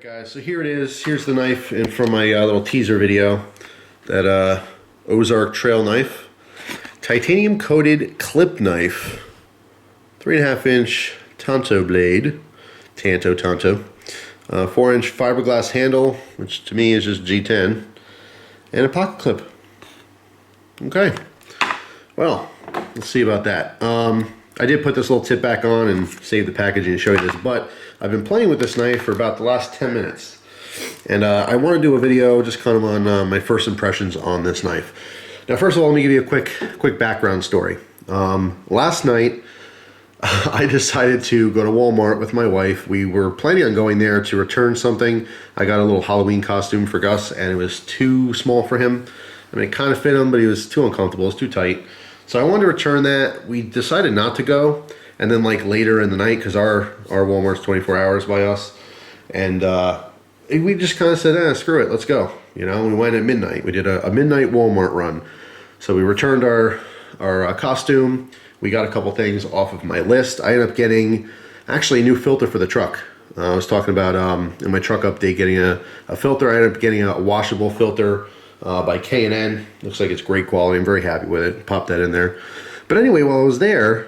Guys, so here it is. Here's the knife from my little teaser video. That Ozark trail knife. Titanium coated clip knife. 3.5 inch Tanto blade. Tanto. 4-inch fiberglass handle, which to me is just G-10. And a pocket clip. Okay. Well, let's see about that. I did put this little tip back on and save the packaging and show you this, but I've been playing with this knife for about the last 10 minutes. And I want to do a video just kind of on my first impressions on this knife. Now, first of all, let me give you a quick background story. Last night, I decided to go to Walmart with my wife. We were planning on going there to return something. I got a little Halloween costume for Gus, and it was too small for him. I mean, it kind of fit him, but he was too uncomfortable. It was too tight. So I wanted to return that. We decided not to go. And then like later in the night, because our Walmart's 24 hours by us. And we just kind of said, screw it, let's go. You know, we went at midnight. We did a midnight Walmart run. So we returned our costume. We got a couple things off of my list. I ended up getting actually a new filter for the truck. I was talking about in my truck update getting a filter. I ended up getting a washable filter by K&N. Looks like it's great quality. I'm very happy with it. Pop that in there. But anyway, while I was there,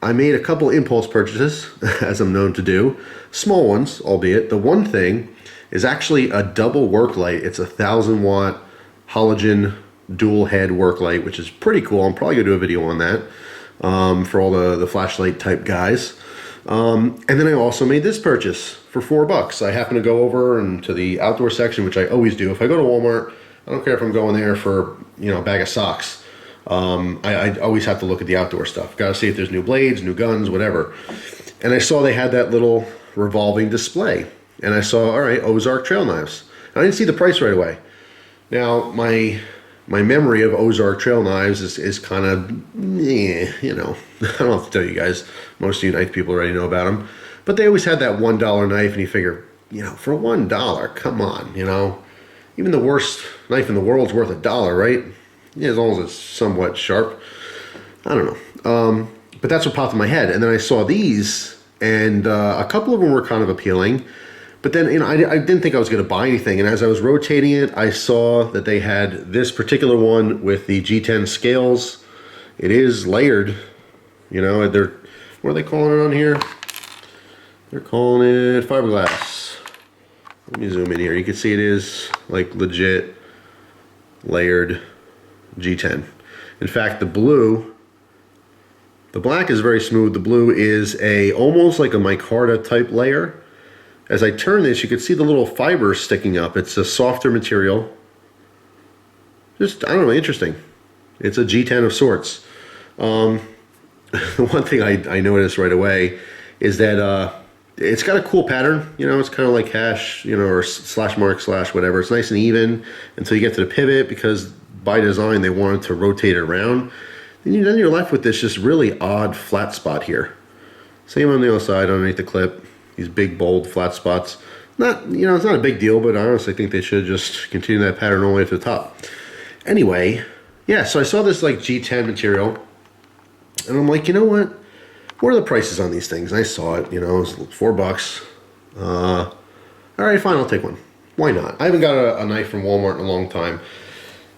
I made a couple impulse purchases, as I'm known to do. Small ones, albeit. The one thing is actually a double work light. It's a 1,000-watt halogen dual head work light, which is pretty cool. I'm probably going to do a video on that for all the flashlight type guys. And then I also made this purchase for $4. I happened to go over into the outdoor section, which I always do. If I go to Walmart, I don't care if I'm going there for, you know, a bag of socks. I always have to look at the outdoor stuff. Got to see if there's new blades, new guns, whatever. And I saw they had that little revolving display. And I saw, all right, Ozark trail knives. And I didn't see the price right away. Now, my memory of Ozark trail knives is kind of, you know, I don't have to tell you guys. Most of you knife people already know about them. But they always had that $1 knife, and you figure, you know, for $1, come on, you know. Even the worst knife in the world is worth $1, right? Yeah, as long as it's somewhat sharp. I don't know. But that's what popped in my head. And then I saw these, and a couple of them were kind of appealing. But then, you know, I didn't think I was going to buy anything. And as I was rotating it, I saw that they had this particular one with the G-10 scales. It is layered. You know, what are they calling it on here? They're calling it fiberglass. Let me zoom in here. You can see it is like legit layered G10. In fact, the black is very smooth. The blue is almost like a micarta type layer. As I turn this, you can see the little fibers sticking up. It's a softer material. Just, I don't know, interesting. It's a G10 of sorts. The one thing I noticed right away is that it's got a cool pattern. You know, it's kind of like hash, you know, or slash mark slash whatever. It's nice and even until you get to the pivot, because by design they wanted to rotate it around. Then you're left with this just really odd flat spot here. Same on the other side underneath the clip. These big bold flat spots. Not, you know, it's not a big deal, but I honestly think they should just continue that pattern all the way to the top. Anyway, yeah, so I saw this like G10 material, and I'm like, you know what? What are the prices on these things? And I saw it, you know, it was $4. All right, fine, I'll take one. Why not? I haven't got a knife from Walmart in a long time.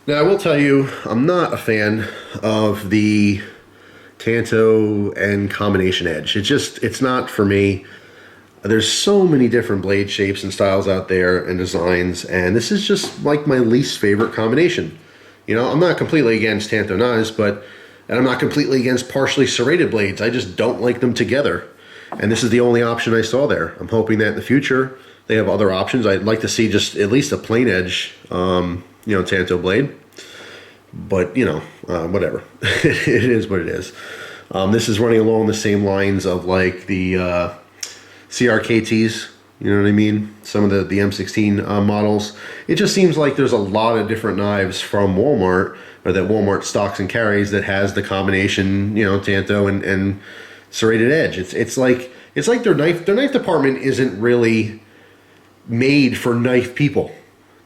Now, I will tell you, I'm not a fan of the Tanto and combination edge. It's not for me. There's so many different blade shapes and styles out there and designs, and this is just like my least favorite combination. You know, I'm not completely against Tanto knives, and I'm not completely against partially serrated blades. I just don't like them together. And this is the only option I saw there. I'm hoping that in the future they have other options. I'd like to see just at least a plain edge, you know, Tanto blade. But, you know, whatever. It is what it is. This is running along the same lines of like the CRKTs. You know what I mean? Some of the M16 models. It just seems like there's a lot of different knives from Walmart, or that Walmart stocks and carries, that has the combination, you know, Tanto and serrated edge. It's like their knife department isn't really made for knife people.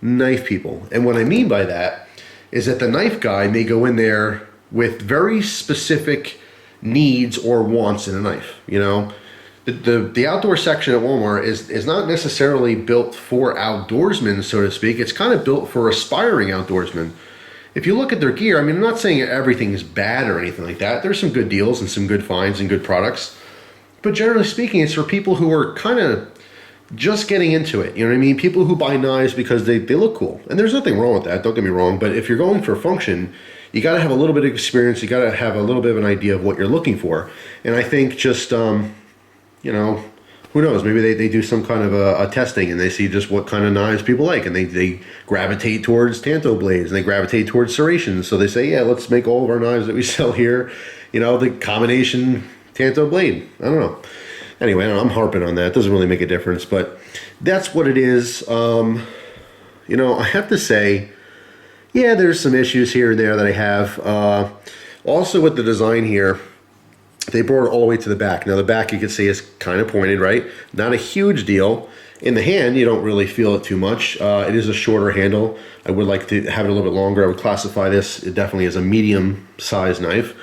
And what I mean by that is that the knife guy may go in there with very specific needs or wants in a knife. You know, The outdoor section at Walmart is not necessarily built for outdoorsmen, so to speak. It's kind of built for aspiring outdoorsmen. If you look at their gear, I mean, I'm not saying everything is bad or anything like that. There's some good deals and some good finds and good products. But generally speaking, it's for people who are kind of just getting into it. You know what I mean? People who buy knives because they look cool. And there's nothing wrong with that, don't get me wrong. But if you're going for function, you got to have a little bit of experience. You got to have a little bit of an idea of what you're looking for. And I think just, you know, who knows? Maybe they do some kind of a testing and they see just what kind of knives people like. And they gravitate towards tanto blades and they gravitate towards serrations. So they say, yeah, let's make all of our knives that we sell here, you know, the combination tanto blade. I don't know. Anyway, I'm harping on that. It doesn't really make a difference, but that's what it is. You know, I have to say, yeah, there's some issues here and there that I have. Also with the design here, they brought it all the way to the back. Now the back you can see is kind of pointed, right? Not a huge deal. In the hand, you don't really feel it too much. It is a shorter handle. I would like to have it a little bit longer. I would classify this definitely as a medium-sized knife.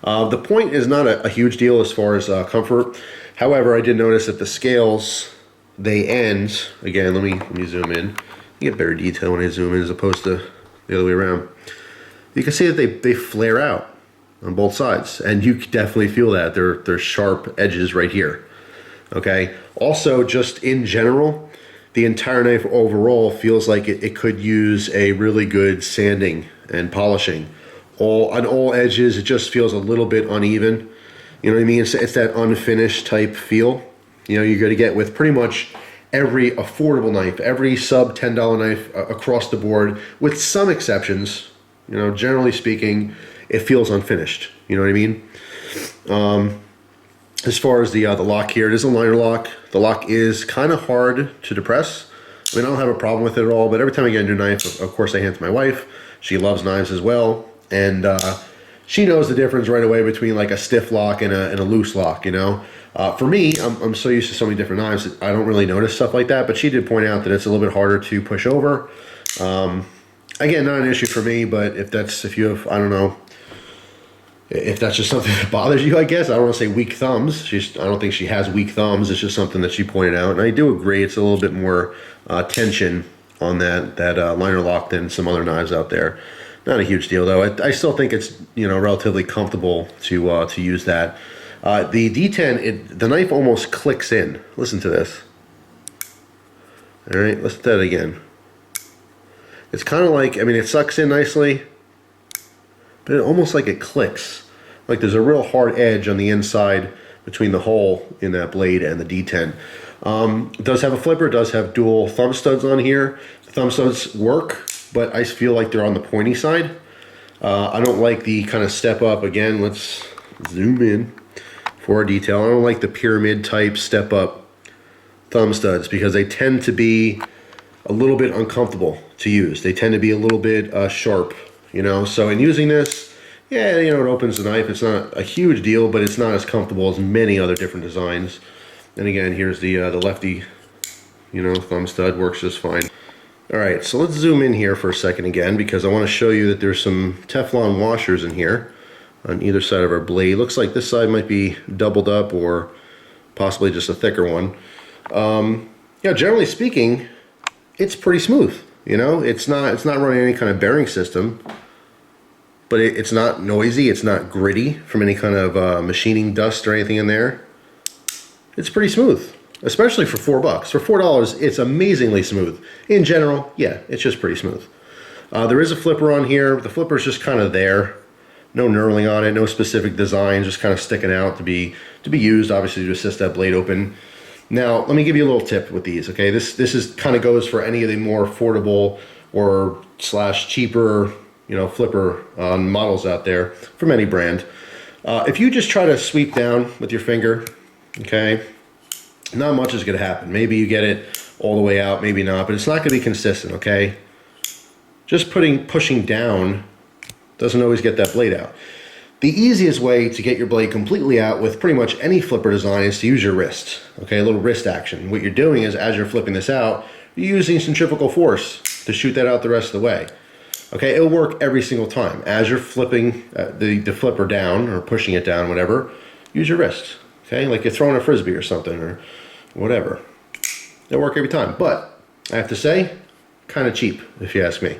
The point is not a huge deal as far as comfort. However, I did notice that the scales, they end, again, let me zoom in. You get better detail when I zoom in as opposed to the other way around. You can see that they flare out on both sides, and you can definitely feel that. They're sharp edges right here, okay? Also, just in general, the entire knife overall feels like it could use a really good sanding and polishing. On all edges, it just feels a little bit uneven. You know what I mean? It's that unfinished type feel. You know, you're going to get with pretty much every affordable knife, every sub $10 knife across the board, with some exceptions. You know, generally speaking, it feels unfinished. You know what I mean? As far as the lock here, it is a liner lock. The lock is kind of hard to depress. I mean, I don't have a problem with it at all, but every time I get a new knife, of course I hand it to my wife. She loves knives as well. And she knows the difference right away between like a stiff lock and a loose lock, you know. For me, I'm so used to so many different knives that I don't really notice stuff like that, but she did point out that it's a little bit harder to push over. Again, not an issue for me, but if you have, I don't know, if that's just something that bothers you, I guess. I don't want to say weak thumbs. I don't think she has weak thumbs. It's just something that she pointed out. And I do agree, it's a little bit more tension on that liner lock than some other knives out there. Not a huge deal though. I still think it's, you know, relatively comfortable to use that. The D10, the knife almost clicks in. Listen to this. All right, let's do that again. It's kind of like, I mean, it sucks in nicely, but it almost like it clicks. Like there's a real hard edge on the inside between the hole in that blade and the D10. It does have a flipper, it does have dual thumb studs on here. The thumb studs work, but I feel like they're on the pointy side. I don't like the kind of step up. Again, let's zoom in for a detail. I don't like the pyramid type step up thumb studs because they tend to be a little bit uncomfortable to use. They tend to be a little bit sharp, you know. So in using this, yeah, you know, it opens the knife. It's not a huge deal, but it's not as comfortable as many other different designs. And again, here's the lefty, you know, thumb stud, works just fine. All right, so let's zoom in here for a second again because I want to show you that there's some Teflon washers in here on either side of our blade. Looks like this side might be doubled up or possibly just a thicker one. Yeah, generally speaking, it's pretty smooth. You know, it's not running any kind of bearing system, but it's not noisy. It's not gritty from any kind of machining dust or anything in there. It's pretty smooth. Especially for $4. For $4, it's amazingly smooth. In general, yeah, it's just pretty smooth. There is a flipper on here. The flipper is just kind of there. No knurling on it, no specific design, just kind of sticking out to be used, obviously, to assist that blade open. Now, let me give you a little tip with these, okay? This is kind of goes for any of the more affordable or / cheaper, you know, flipper models out there from any brand. If you just try to sweep down with your finger, okay, not much is going to happen. Maybe you get it all the way out, maybe not, but it's not going to be consistent, okay? Just pushing down doesn't always get that blade out. The easiest way to get your blade completely out with pretty much any flipper design is to use your wrist, okay? A little wrist action. What you're doing is, as you're flipping this out, you're using centrifugal force to shoot that out the rest of the way. Okay, it'll work every single time. As you're flipping the flipper down or pushing it down, whatever, use your wrist. Okay, like you're throwing a frisbee or something or whatever. It'll work every time. But I have to say, kind of cheap, if you ask me.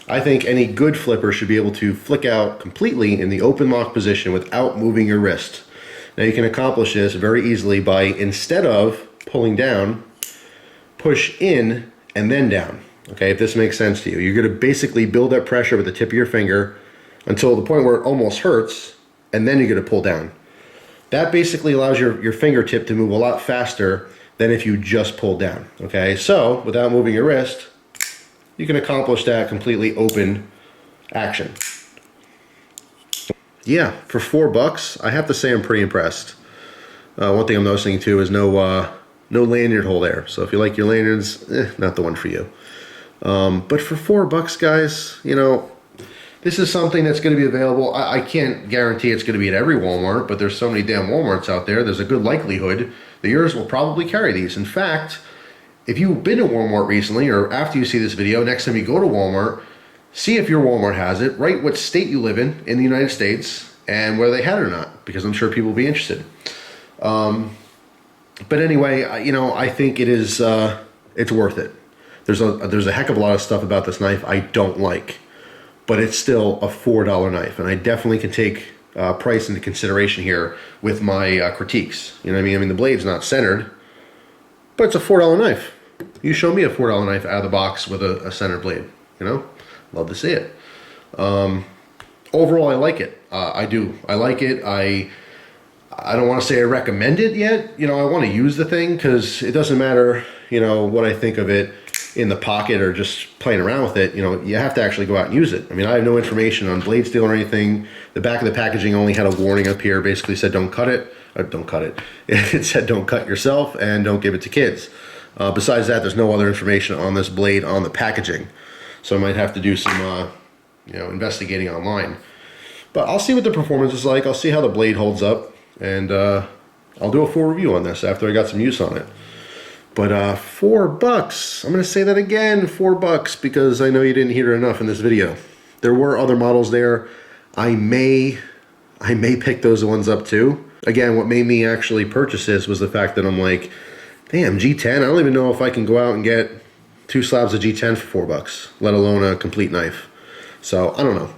I think any good flipper should be able to flick out completely in the open lock position without moving your wrist. Now you can accomplish this very easily by, instead of pulling down, push in and then down. Okay, if this makes sense to you. You're going to basically build that pressure with the tip of your finger until the point where it almost hurts, and then you're going to pull down. That basically allows your fingertip to move a lot faster than if you just pulled down. Okay, so without moving your wrist, you can accomplish that completely open action. Yeah, for $4, I have to say I'm pretty impressed. One thing I'm noticing too is no lanyard hole there. So if you like your lanyards, not the one for you. But for $4, guys, you know, this is something that's going to be available. I can't guarantee it's going to be at every Walmart, but there's so many damn Walmarts out there. There's a good likelihood that yours will probably carry these. In fact, if you've been to Walmart recently, or after you see this video, next time you go to Walmart, see if your Walmart has it, write what state you live in the United States, and whether they had it or not, because I'm sure people will be interested. But anyway, you know, I think it is, it's worth it. There's a heck of a lot of stuff about this knife I don't like, but it's still a $4 knife, and I definitely can take price into consideration here with my critiques. You know what I mean? I mean, the blade's not centered, but it's a $4 knife. You show me a $4 knife out of the box with a centered blade, you know? Love to see it. Overall, I like it. I do. I like it. I don't want to say I recommend it yet. You know, I want to use the thing because it doesn't matter, you know, what I think of it in the pocket or just playing around with it. You know, you have to actually go out and use it. I mean, I have no information on blade steel or anything. The back of the packaging only had a warning up here, basically said don't cut it. Don't cut it. It said don't cut yourself and don't give it to kids. Besides that, there's no other information on this blade on the packaging. So I might have to do some, you know, investigating online. But I'll see what the performance is like. I'll see how the blade holds up. And I'll do a full review on this after I got some use on it. But $4, I'm going to say that again, $4, because I know you didn't hear it enough in this video. There were other models there. I may pick those ones up too. Again, what made me actually purchase this was the fact that I'm like, damn, G-10, I don't even know if I can go out and get 2 slabs of G-10 for $4, let alone a complete knife. So, I don't know.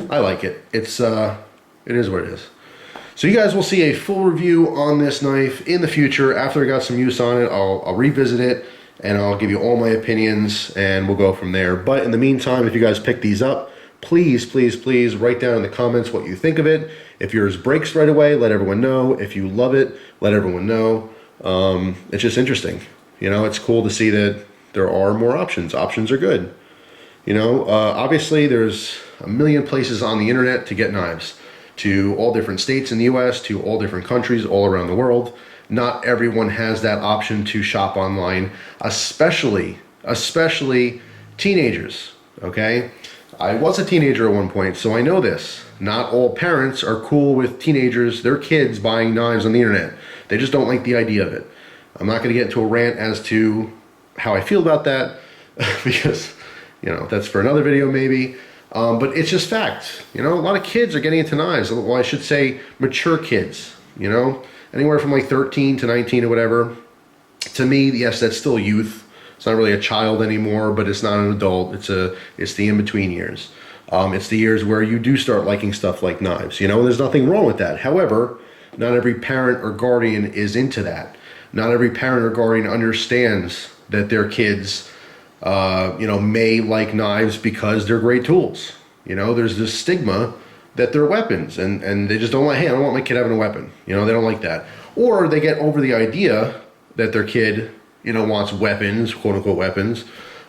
I like it. It is what it is. So you guys will see a full review on this knife in the future. After I got some use on it, I'll revisit it and I'll give you all my opinions and we'll go from there. But in the meantime, if you guys pick these up, please, please, please write down in the comments what you think of it. If yours breaks right away, let everyone know. If you love it, let everyone know. It's just interesting. You know, it's cool to see that there are more options. Options are good. You know, obviously there's a million places on the internet to get knives, to all different states in the US, to all different countries all around the world. Not everyone has that option to shop online, especially teenagers, okay? I was a teenager at one point, so I know this. Not all parents are cool with teenagers, their kids buying knives on the internet. They just don't like the idea of it. I'm not gonna get into a rant as to how I feel about that, because, you know, that's for another video maybe. But it's just fact. You know, a lot of kids are getting into knives. Well, I should say mature kids, you know, anywhere from like 13 to 19 or whatever. To me, yes, that's still youth. It's not really a child anymore, but it's not an adult. It's the in-between years. It's the years where you do start liking stuff like knives, you know, and there's nothing wrong with that. However, not every parent or guardian is into that. Not every parent or guardian understands that their kids, you know, may like knives because they're great tools. You know, there's this stigma that they're weapons, and they just don't like, hey, I don't want my kid having a weapon. You know, they don't like that. Or they get over the idea that their kid, you know, wants weapons, quote unquote weapons,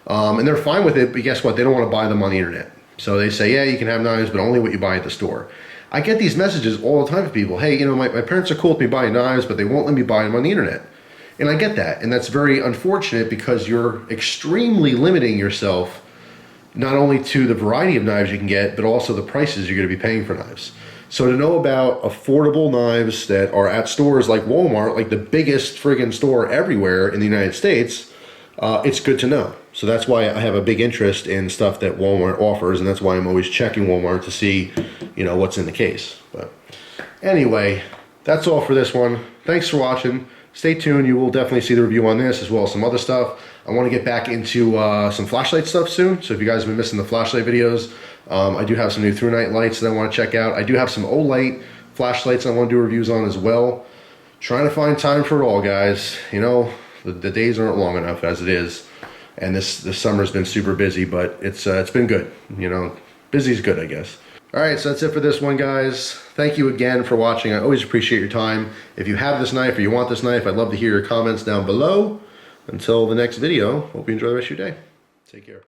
and they're fine with it, but guess what? They don't want to buy them on the internet. So they say, yeah, you can have knives, but only what you buy at the store. I get these messages all the time from people. Hey, you know, my parents are cool with me buying knives, but they won't let me buy them on the internet. And I get that, and that's very unfortunate because you're extremely limiting yourself not only to the variety of knives you can get, but also the prices you're going to be paying for knives. So to know about affordable knives that are at stores like Walmart, like the biggest friggin' store everywhere in the United States, it's good to know. So that's why I have a big interest in stuff that Walmart offers, and that's why I'm always checking Walmart to see, you know, what's in the case. But anyway, that's all for this one. Thanks for watching. Stay tuned. You will definitely see the review on this as well as some other stuff. I want to get back into some flashlight stuff soon. So if you guys have been missing the flashlight videos, I do have some new through night lights that I want to check out. I do have some Olight flashlights I want to do reviews on as well. Trying to find time for it all, guys. You know, the days aren't long enough as it is. And this summer's been super busy, but it's been good. You know, busy's good, I guess. All right, so that's it for this one, guys. Thank you again for watching. I always appreciate your time. If you have this knife or you want this knife, I'd love to hear your comments down below. Until the next video, hope you enjoy the rest of your day. Take care.